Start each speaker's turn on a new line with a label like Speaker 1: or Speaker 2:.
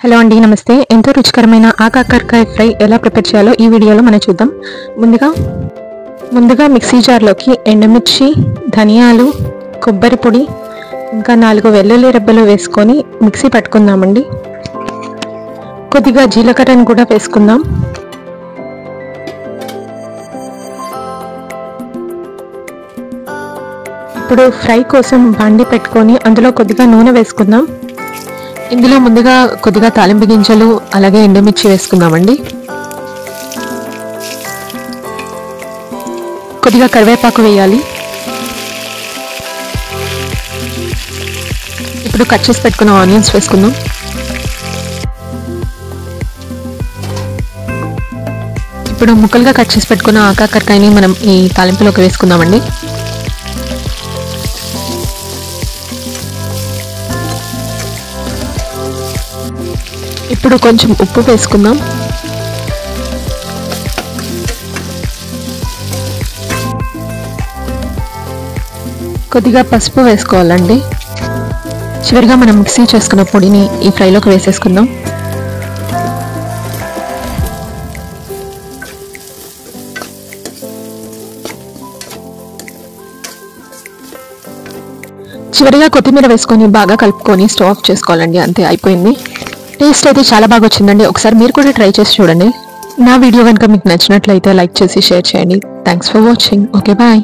Speaker 1: Hello అండి, నమస్తే. ఎంతో రుచికరమైన ఆకాకరకాయ ఫ్రై ఎలా ప్రిపేర్ చేయాలో ఈ వీడియోలో మనం చూద్దాం. ముందుగా మిక్సీ జార్లోకి ఎండుమిర్చి, ధనియాలు, కొబ్బరి పొడి, ఇంకా 4 వెల్లుల్లి రెబ్బలు వేసుకొని మిక్సీ పట్టుకుందామండి. కొద్దిగా జీలకర్రను కూడా వేసుకుందాం. ఇప్పుడు ఫ్రై కోసం బాండి పెట్టుకొని అందులో కొద్దిగా నూనె వేసుకుందాం. ఇందులో ముందుగా కొద్దిగా తాలింపు గింజలు అలాగే ఎండుమిర్చి వేసుకుందామండి. కొద్దిగా కరివేపాకు వేయాలి. ఇప్పుడు కట్ చేసి పెట్టుకున్న ఆనియన్స్ వేసుకుందాం. ఇప్పుడు ముక్కలుగా కట్ చేసి పెట్టుకున్న ఆకాకరకాయని మనం ఈ తాలింపులోకి వేసుకుందామండి. ఇప్పుడు కొంచెం ఉప్పు వేసుకుందాం. కొద్దిగా పసుపు వేసుకోవాలండి. చివరిగా మనం మిక్సీ చేసుకున్న పొడిని ఈ ఫ్రైలోకి వేసేసుకుందాం. చివరిగా కొత్తిమీర వేసుకొని బాగా కలుపుకొని స్టవ్ ఆఫ్ చేసుకోవాలండి. అంతే, అయిపోయింది. టేస్ట్ అయితే చాలా బాగా వచ్చిందండి. ఒకసారి మీరు కూడా ట్రై చేసి చూడండి. నా వీడియో కనుక మీకు నచ్చినట్లయితే లైక్ చేసి షేర్ చేయండి. Thanks for watching. Okay, bye.